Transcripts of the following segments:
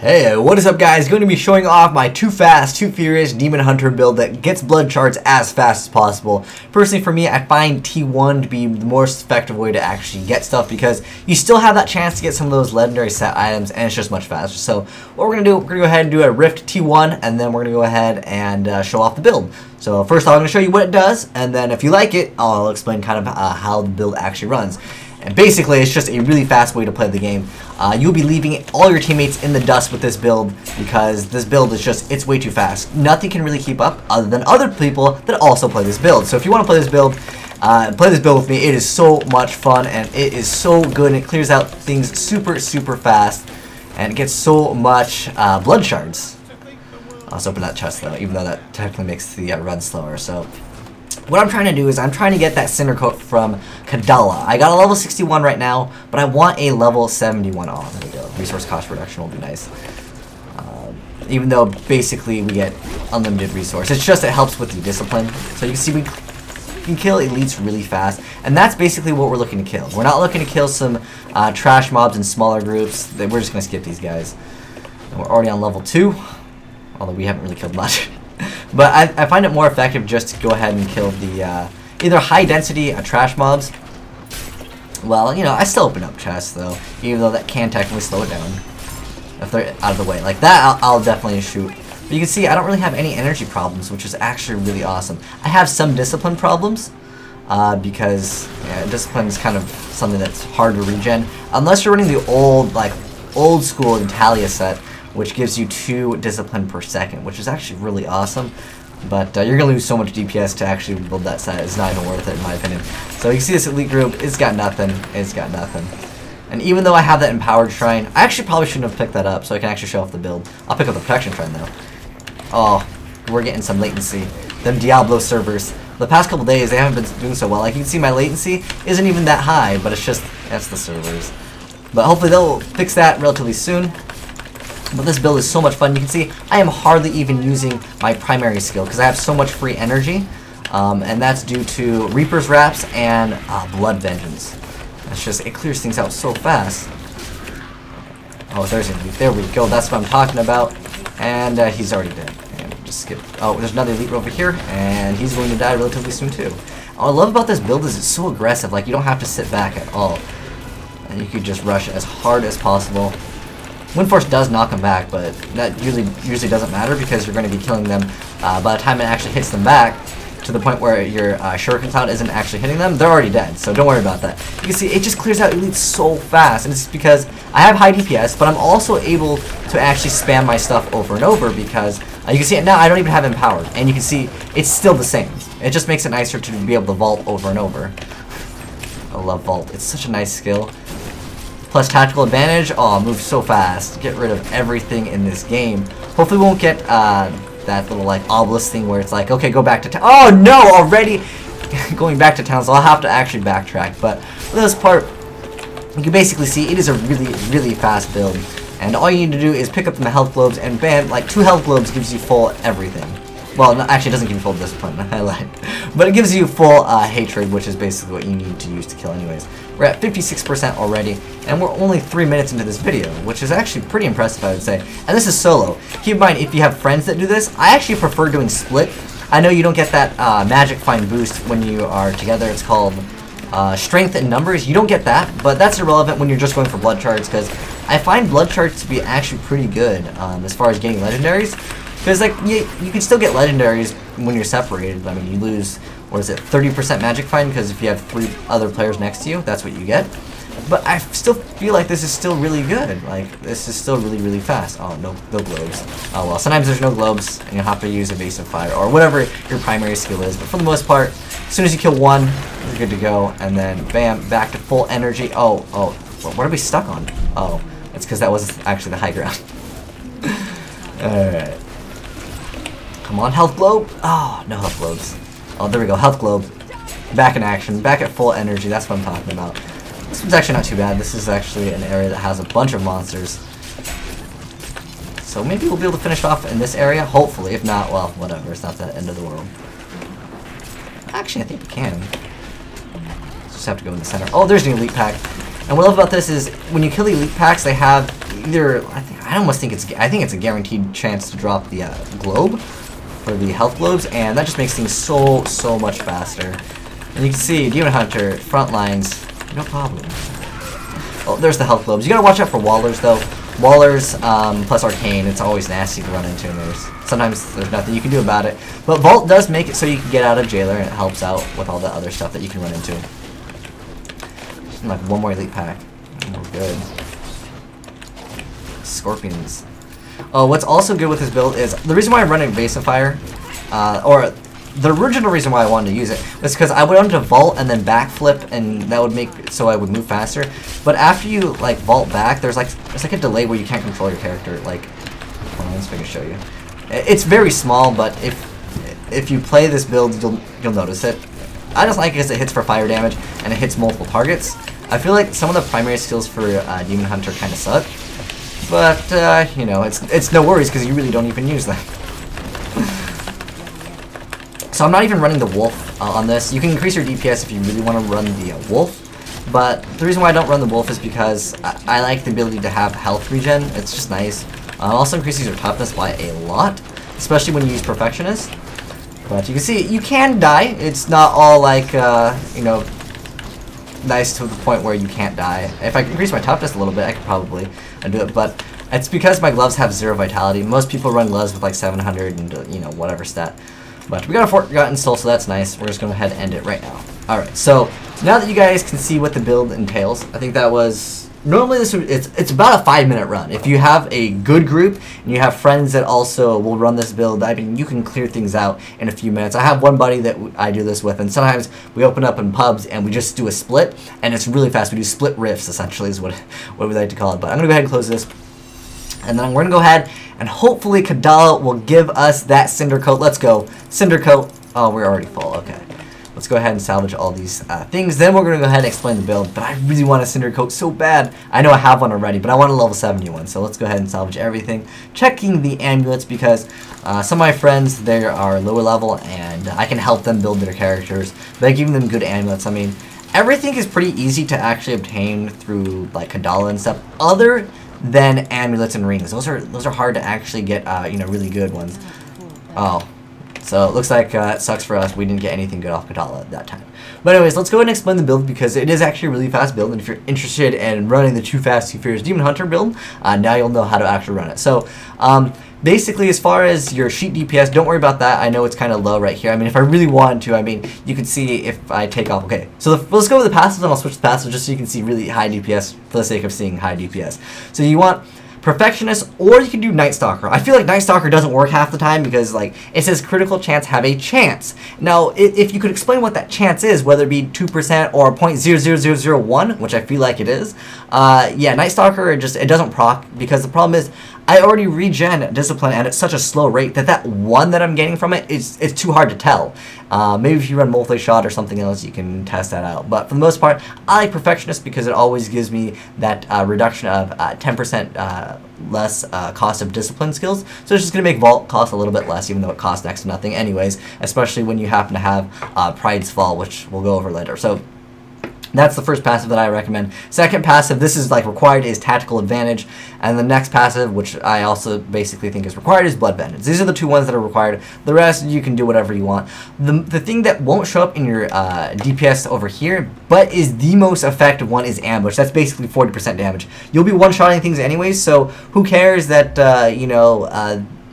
Hey, what is up guys? Going to be showing off my Too Fast, Too Furious Demon Hunter build that gets blood shards as fast as possible. Personally for me, I find T1 to be the most effective way to actually get stuff because you still have that chance to get some of those legendary set items and it's just much faster. So what we're going to do, we're going to go ahead and do a Rift T1 and then we're going to go ahead and show off the build. So first I'm going to show you what it does, and then if you like it, I'll explain kind of how the build actually runs. And basically, it's just a really fast way to play the game. You'll be leaving all your teammates in the dust with this build because this build is just, it's way too fast. Nothing can really keep up other than other people that also play this build. So if you want to play this build with me, it is so much fun and it is so good and it clears out things super fast and it gets so much blood shards. Let's open that chest though, even though that technically makes the run slower. So what I'm trying to do is I'm trying to get that cinder coat from Kadala. I got a level 61 right now, but I want a level 71. Oh, there we go. Resource cost reduction will be nice. Even though basically we get unlimited resource. It's just it helps with the discipline. So you can see we can kill elites really fast. And that's basically what we're looking to kill. We're not looking to kill some trash mobs in smaller groups. We're just going to skip these guys. And we're already on level 2. Although we haven't really killed much. But I find it more effective just to go ahead and kill the either high density trash mobs. Well, you know, I still open up chests though, even though that can technically slow it down if they're out of the way. Like that, I'll definitely shoot. But you can see I don't really have any energy problems, which is actually really awesome. I have some discipline problems because discipline is kind of something that's hard to regen unless you're running the old school Italia set, which gives you 2 discipline per second, which is actually really awesome. But you're going to lose so much DPS to actually build that set. It's not even worth it in my opinion. So you can see this elite group, it's got nothing. It's got nothing. And even though I have that empowered shrine, I actually probably shouldn't have picked that up so I can actually show off the build. I'll pick up the protection shrine though. Oh, we're getting some latency. Them Diablo servers. The past couple days, they haven't been doing so well. Like you can see my latency isn't even that high, but it's just, that's the servers. But hopefully they'll fix that relatively soon. But this build is so much fun. You can see I am hardly even using my primary skill because I have so much free energy. And that's due to Reaper's Wraps and Blood Vengeance. It's just, it clears things out so fast. Oh, there we go. That's what I'm talking about. And he's already dead. And just skip. Oh, there's another elite over here. And he's going to die relatively soon too. What I love about this build is it's so aggressive. Like, you don't have to sit back at all. And you could just rush as hard as possible. Wind Force does knock them back, but that usually doesn't matter because you're going to be killing them by the time it actually hits them back to the point where your Shuriken Cloud isn't actually hitting them. They're already dead, so don't worry about that. You can see it just clears out elites so fast, and it's because I have high DPS, but I'm also able to actually spam my stuff over and over because you can see it now, I don't even have Empowered, and you can see it's still the same. It just makes it nicer to be able to vault over and over. I love vault. It's such a nice skill. Plus tactical advantage, oh, move so fast. Get rid of everything in this game. Hopefully we won't get that little like obelisk thing where it's like, okay, go back to town. Oh no, already going back to town, so I'll have to actually backtrack. But for this part, you can basically see it is a really fast build. And all you need to do is pick up the health globes and bam, like 2 health globes gives you full everything. Well, no, actually it doesn't give you full discipline, I lied. But it gives you full hatred, which is basically what you need to use to kill anyways. We're at 56% already, and we're only 3 minutes into this video, which is actually pretty impressive, I would say. And this is solo. Keep in mind, if you have friends that do this, I actually prefer doing split. I know you don't get that magic find boost when you are together. It's called strength in numbers. You don't get that, but that's irrelevant when you're just going for blood shards, because I find blood shards to be actually pretty good as far as getting legendaries. Because like you can still get legendaries when you're separated. I mean, you lose, what is it, 30% magic find because if you have 3 other players next to you, that's what you get. But I still feel like this is still really good. Like this is still really fast. Oh, no globes. Oh well, sometimes there's no globes and you'll have to use evasive fire or whatever your primary skill is. But for the most part, as soon as you kill one, you're good to go. And then bam, back to full energy. Oh, what are we stuck on? Oh, it's because that was actually the high ground. All right. Come on, health globe. Oh, no health globes. Oh, there we go, health globe. Back in action, back at full energy. That's what I'm talking about. This one's actually not too bad. This is actually an area that has a bunch of monsters. So maybe we'll be able to finish off in this area, hopefully. If not, well, whatever. It's not the end of the world. Actually, I think we can. Just have to go in the center. Oh, there's an elite pack. And what I love about this is when you kill the elite packs, they have either, I I almost think I think it's a guaranteed chance to drop the globe for the health globes, and that just makes things so much faster. And you can see Demon Hunter front lines, no problem. Oh, there's the health globes. You gotta watch out for wallers though. Wallers plus arcane, it's always nasty to run into, and sometimes there's nothing you can do about it. But Vault does make it so you can get out of Jailer, and it helps out with all the other stuff that you can run into. Like one more elite pack. Oh, good. Scorpions. Oh, what's also good with this build is the reason why I'm running Evasive Fire, or the original reason why I wanted to use it was because I wanted to vault and then backflip, and that would make it so I would move faster. But after you like vault back, there's like a delay where you can't control your character. Like, hold on, let's see if I can show you. It's very small, but if you play this build, you'll notice it. I just like it because it hits for fire damage and it hits multiple targets. I feel like some of the primary skills for Demon Hunter kind of suck, but you know, it's no worries because you really don't even use them. So I'm not even running the Wolf on this. You can increase your DPS if you really want to run the Wolf, but the reason why I don't run the Wolf is because I like the ability to have health regen. It's just nice. Also increases your toughness by a lot, especially when you use Perfectionist. But you can see you can die. It's not all like you know, nice to the point where you can't die. If I increase my toughness a little bit, I could probably do it, but it's because my gloves have 0 vitality. Most people run gloves with like 700 and you know, whatever stat. But we got a Forgotten Soul, so that's nice. We're just going to go ahead and end it right now. Alright, so now that you guys can see what the build entails, I think that was... Normally it's about a 5-minute run. If you have a good group and you have friends that also will run this build, I mean, you can clear things out in a few minutes. I have one buddy that I do this with, and sometimes we open up in pubs and we just do a split, and it's really fast. We do split rifts, essentially, is what we like to call it. But I'm going to go ahead and close this. And then we're going to go ahead and hopefully Kadala will give us that Cinder Coat. Let's go. Cinder Coat. Oh, we're already full. Okay. Let's go ahead and salvage all these things. Then we're going to go ahead and explain the build. But I really want a Cinder Coat so bad. I know I have one already, but I want a level 71. So let's go ahead and salvage everything. Checking the amulets because some of my friends, they are lower level, and I can help them build their characters by giving them good amulets. I mean, everything is pretty easy to actually obtain through like Kadala and stuff. Other than amulets and rings. Those are hard to actually get, you know, really good ones. Oh, so it looks like it sucks for us. We didn't get anything good off Kadala at that time. But anyways, let's go ahead and explain the build because it is actually a really fast build. And if you're interested in running the Too Fast, Too Furious Demon Hunter build, now you'll know how to actually run it. So, basically, as far as your sheet DPS, don't worry about that. I know it's kind of low right here. I mean, if I really wanted to, I mean, you can see if I take off. Okay, so let's go with the passives, and I'll switch the passives just so you can see really high DPS for the sake of seeing high DPS. So you want Perfectionist, or you can do Night Stalker. I feel like Night Stalker doesn't work half the time because, like, it says critical chance have a chance. Now, if you could explain what that chance is, whether it be 2% or 0.00001, which I feel like it is, yeah, Night Stalker, it doesn't proc, because the problem is, I already regen Discipline at such a slow rate that one that I'm getting from it's too hard to tell. Maybe if you run multi-shot or something else, you can test that out. But for the most part, I like Perfectionist because it always gives me that reduction of 10% less cost of Discipline skills. So it's just going to make Vault cost a little bit less, even though it costs next to nothing anyways, especially when you happen to have Pride's Fall, which we'll go over later. So that's the first passive that I recommend. Second passive, this is like required, is Tactical Advantage. And the next passive, which I also basically think is required, is Blood Vengeance. These are the two ones that are required. The rest, you can do whatever you want. The thing that won't show up in your DPS over here, but is the most effective one, is Ambush. That's basically 40% damage. You'll be one-shotting things anyways, so who cares that, you know,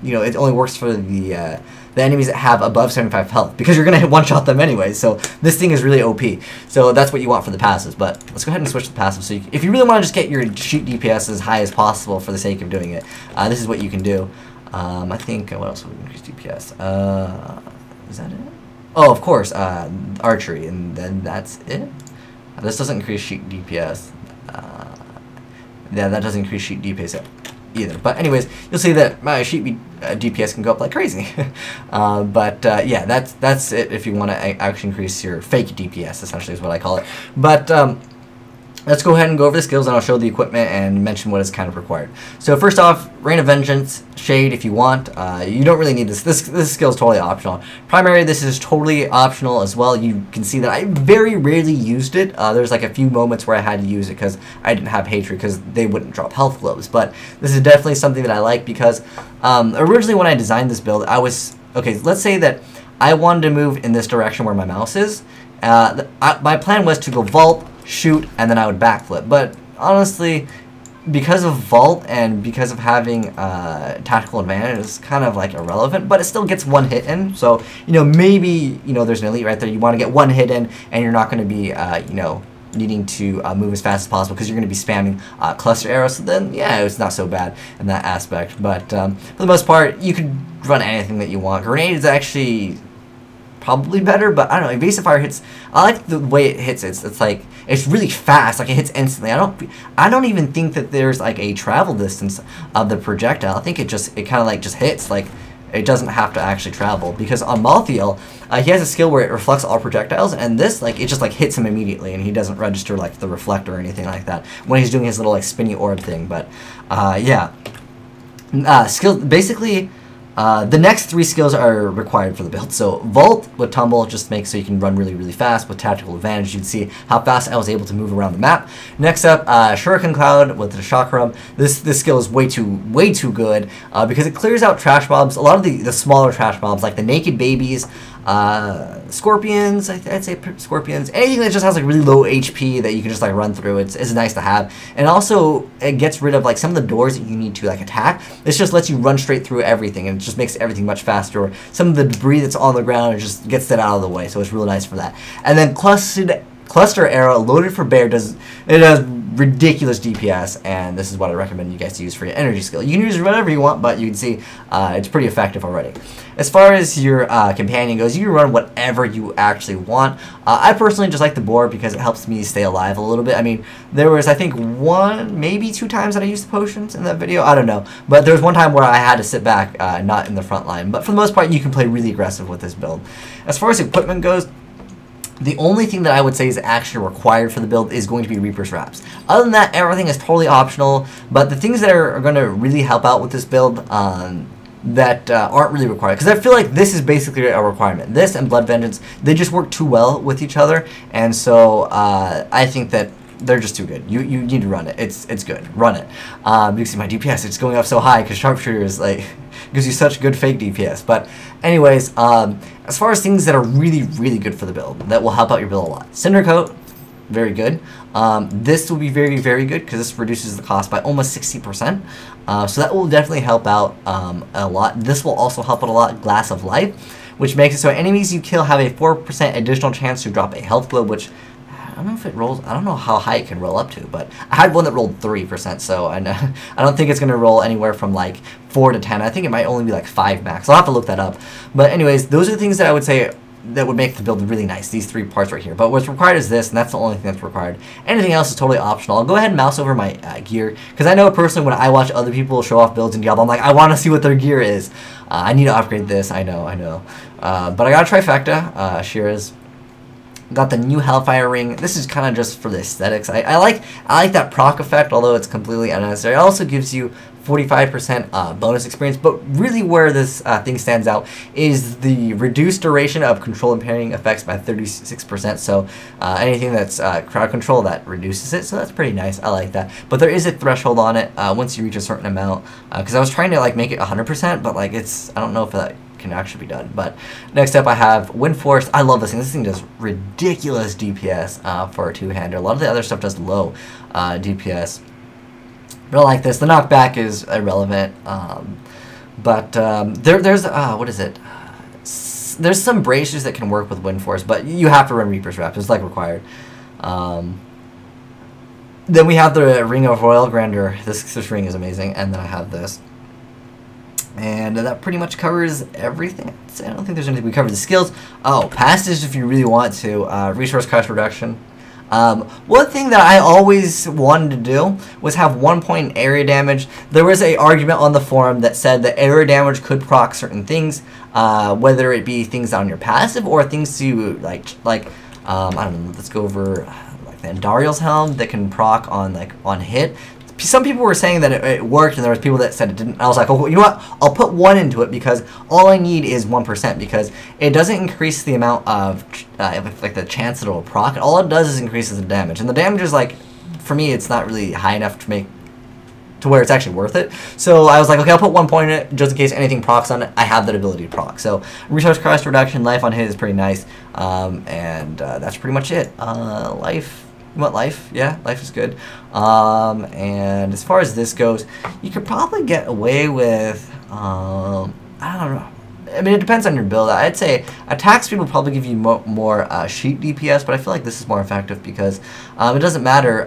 it only works for the enemies that have above 75 health, because you're going to one-shot them anyway, so this thing is really OP. So that's what you want for the passives, but let's go ahead and switch to the passives. So if you really want to just get your sheet DPS as high as possible for the sake of doing it, this is what you can do. I think, what else would increase DPS? Is that it? Oh, of course, archery, and then that's it. This doesn't increase sheet DPS. Yeah, that doesn't increase sheet DPS either. But anyways, you'll see that my sheet DPS can go up like crazy. Yeah, that's it if you want to actually increase your fake DPS, essentially is what I call it. But let's go ahead and go over the skills, and I'll show the equipment and mention what is kind of required. So first off, Rain of Vengeance, Shade if you want. You don't really need this. This skill is totally optional. Primary, this is totally optional as well. You can see that I very rarely used it. There's like a few moments where I had to use it because I didn't have Hatred because they wouldn't drop health globes. But this is definitely something that I like because originally when I designed this build, I was, okay, let's say that I wanted to move in this direction where my mouse is. My plan was to go vault, shoot, and then I would backflip. But honestly, because of vault and because of having tactical advantage, it's kind of like irrelevant, but it still gets one hit in. So, you know, maybe, you know, there's an elite right there. You want to get one hit in, and you're not going to be, you know, needing to move as fast as possible because you're going to be spamming cluster arrows. So then, yeah, it's not so bad in that aspect. But for the most part, you could run anything that you want. Grenade is actually probably better, but I don't know. Evasive fire hits. I like the way it hits. It's like it's really fast. Like it hits instantly. I don't even think that there's like a travel distance of the projectile. I think it kind of like just hits. Like it doesn't have to actually travel because on Malthael, he has a skill where it reflects all projectiles, and this like it just like hits him immediately, and he doesn't register like the reflect or anything like that when he's doing his little like spinny orb thing. But yeah, skill basically. The next 3 skills are required for the build. So Vault with Tumble just makes so you can run really, really fast with tactical advantage. You can see how fast I was able to move around the map. Next up, Shuriken Cloud with the Chakram. This skill is way too good because it clears out trash mobs. A lot of the smaller trash mobs like the naked babies, scorpions, I'd say scorpions, anything that just has like really low HP that you can just like run through. It's nice to have. And also it gets rid of like some of the doors that you need to like attack. This just lets you run straight through everything, and it just makes everything much faster. Or some of the debris that's on the ground, it just gets that out of the way, so it's really nice for that. And then Cluster Arrow loaded for bear does ridiculous DPS, and this is what I recommend you guys use for your energy skill. You can use whatever you want, but you can see it's pretty effective already. As far as your companion goes, you can run whatever you actually want. I personally just like the boar because it helps me stay alive a little bit. I mean, there was I think 1, maybe 2 times that I used the potions in that video. I don't know, but there was one time where I had to sit back, not in the front line. But for the most part, you can play really aggressive with this build. As far as equipment goes, the only thing that I would say is actually required for the build is going to be Reaper's Wraps. Other than that, everything is totally optional, but the things that are going to really help out with this build that aren't really required, because I feel like this is basically a requirement. This and Blood Vengeance, they just work too well with each other, and so I think that they're just too good. You need to run it. It's good. Run it. You can see my DPS, it's going up so high because Sharpshooter is like gives you such good fake DPS. But anyways, as far as things that are really good for the build that will help out your build a lot, Cinder Coat, very good. This will be very good because this reduces the cost by almost 60%. So that will definitely help out a lot. This will also help out a lot. Glass of Life, which makes it so enemies you kill have a 4% additional chance to drop a health globe, which I don't know if it rolls. I don't know how high it can roll up to, but I had one that rolled 3%, so I don't think it's going to roll anywhere from like 4 to 10. I think it might only be like 5 max. I'll have to look that up. But anyways, those are the things that I would say that would make the build really nice, these 3 parts right here. But what's required is this, and that's the only thing that's required. Anything else is totally optional. I'll go ahead and mouse over my gear, because I know personally when I watch other people show off builds in Diablo, I'm like, I want to see what their gear is. I need to upgrade this, I know. But I got a trifecta, Shira's. Got the new Hellfire Ring. This is kind of just for the aesthetics. I like that proc effect, although it's completely unnecessary. It also gives you 45% bonus experience, but really where this thing stands out is the reduced duration of control impairing effects by 36%. So anything that's crowd control, that reduces it, so that's pretty nice. I like that. But there is a threshold on it once you reach a certain amount, because I was trying to like make it 100%, but like I don't know if that can actually be done. But next up I have Wind Force. I love this thing. This thing does ridiculous DPS for a 2-hander. A lot of the other stuff does low DPS. Really like this. The knockback is irrelevant, but there's what is it? There's some braces that can work with Wind Force, but you have to run Reaper's Wraps. It's like required. Then we have the Ring of Royal Grandeur. This ring is amazing, and then I have this. And that pretty much covers everything. I don't think there's anything. We covered the skills. Oh, passage if you really want to. Resource cost reduction. One thing that I always wanted to do was have 1 point in area damage. There was an argument on the forum that said that area damage could proc certain things, whether it be things on your passive or things to like I don't know. Let's go over like Andariel's Helm that can proc on hit. Some people were saying that it worked, and there was people that said it didn't. I was like, oh, you know what? I'll put 1 into it because all I need is 1% because it doesn't increase the amount of like the chance that it will proc. All it does is increases the damage, and the damage is like, for me, it's not really high enough to make to where it's actually worth it. So I was like, okay, I'll put 1 point in it just in case anything procs on it. I have that ability to proc. So resource cost reduction, life on hit is pretty nice, and that's pretty much it. Life. You want life? Yeah, life is good. And as far as this goes, you could probably get away with, I don't know. I mean, it depends on your build. I'd say attack speed will probably give you more sheet DPS, but I feel like this is more effective because it doesn't matter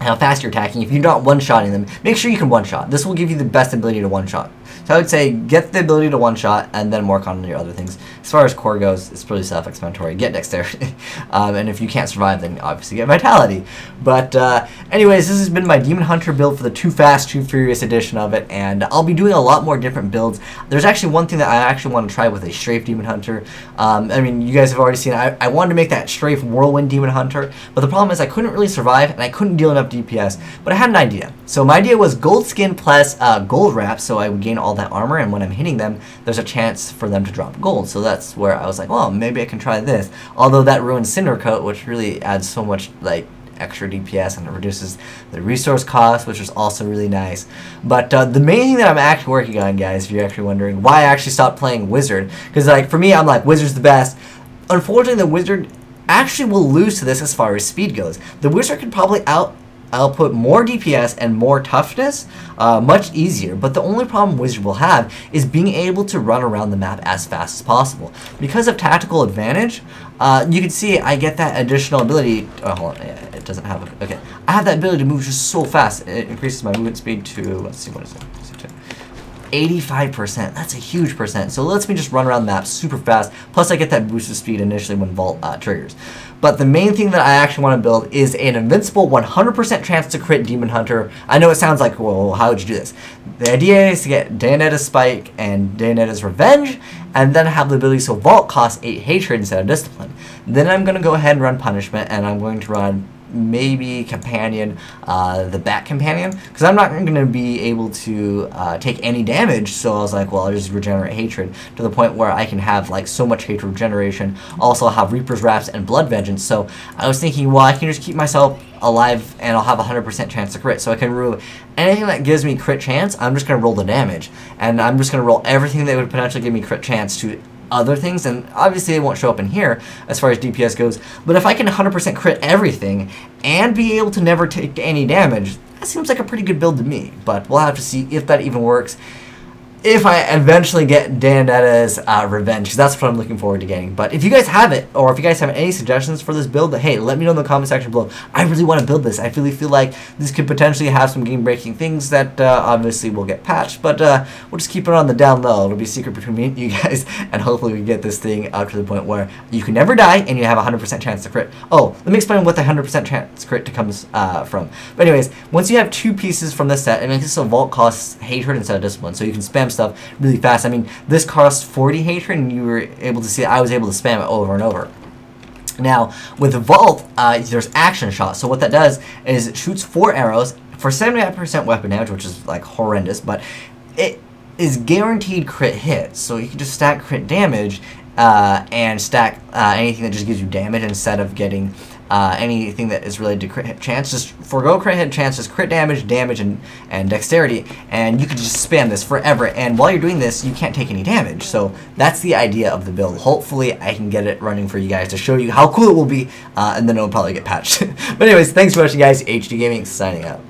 how fast you're attacking. If you're not one-shotting them, make sure you can one-shot. This will give you the best ability to one-shot. So I would say get the ability to one-shot and then work on your other things. As far as core goes, it's pretty self-explanatory. Get Dexterity. And if you can't survive, then obviously get Vitality. But anyways, this has been my Demon Hunter build for the Too Fast, Too Furious edition of it. And I'll be doing a lot more different builds. There's actually one thing that I actually want to try with a Strafe Demon Hunter. I mean, you guys have already seen it. I wanted to make that Strafe Whirlwind Demon Hunter. But the problem is I couldn't really survive and I couldn't deal enough DPS. But I had an idea. So my idea was gold skin plus gold wrap, so I would gain all that armor, and when I'm hitting them, there's a chance for them to drop gold. So that's where I was like, well, maybe I can try this. Although that ruins Cinder Coat, which really adds so much like extra DPS, and it reduces the resource cost, which is also really nice. But the main thing that I'm actually working on, guys, if you're actually wondering why I actually stopped playing Wizard, because like for me, I'm like, Wizard's the best. Unfortunately, the Wizard actually will lose to this as far as speed goes. The Wizard could probably output more DPS and more toughness much easier, but the only problem Wizard will have is being able to run around the map as fast as possible. Because of tactical advantage, you can see I get that additional ability. Oh, hold on, yeah, it doesn't have okay. I have that ability to move just so fast. It increases my movement speed to, let's see, what is it? 85%. That's a huge percent. So it lets me just run around the map super fast. Plus I get that boost of speed initially when Vault triggers. But the main thing that I actually want to build is an invincible 100% chance to crit Demon Hunter. I know it sounds like, well, how would you do this? The idea is to get Dayonetta's Spike and Dayonetta's Revenge, and then have the ability so Vault costs 8 Hatred instead of Discipline. Then I'm going to go ahead and run Punishment, and I'm going to run maybe Companion, the Bat Companion, because I'm not going to be able to take any damage, so I was like, well, I'll just regenerate Hatred to the point where I can have like so much Hatred regeneration, also have Reaper's Wraps and Blood Vengeance. So I was thinking, well, I can just keep myself alive and I'll have a 100% chance to crit, so I can remove anything that gives me crit chance. I'm just going to roll the damage, and I'm just going to roll everything that would potentially give me crit chance to other things, and obviously it won't show up in here as far as DPS goes, but if I can 100% crit everything and be able to never take any damage, that seems like a pretty good build to me. But we'll have to see if that even works if I eventually get Dayonetta's Revenge, because that's what I'm looking forward to getting. But if you guys have it, or if you guys have any suggestions for this build, hey, let me know in the comment section below. I really want to build this. I really feel like this could potentially have some game-breaking things that obviously will get patched, but we'll just keep it on the down low. It'll be a secret between me and you guys, and hopefully we can get this thing up to the point where you can never die, and you have a 100% chance to crit. Oh, let me explain what the 100% chance crit comes from. But anyways, once you have 2 pieces from this set, it makes it so Vault costs Hatred instead of Discipline, so you can spam stuff really fast. I mean, this costs 40 Hatred, and you were able to see I was able to spam it over and over. Now, with the Vault, there's Action Shot. So what that does is it shoots 4 arrows for 75% weapon damage, which is like horrendous, but it is guaranteed crit hits. So you can just stack crit damage and stack anything that just gives you damage instead of getting anything that is related to crit hit chance. Just forego crit hit chance, just crit damage, and dexterity, and you can just spam this forever. And while you're doing this, you can't take any damage. So that's the idea of the build. Hopefully, I can get it running for you guys to show you how cool it will be, and then it'll probably get patched. But anyways, thanks for watching, guys. HD Gaming signing out.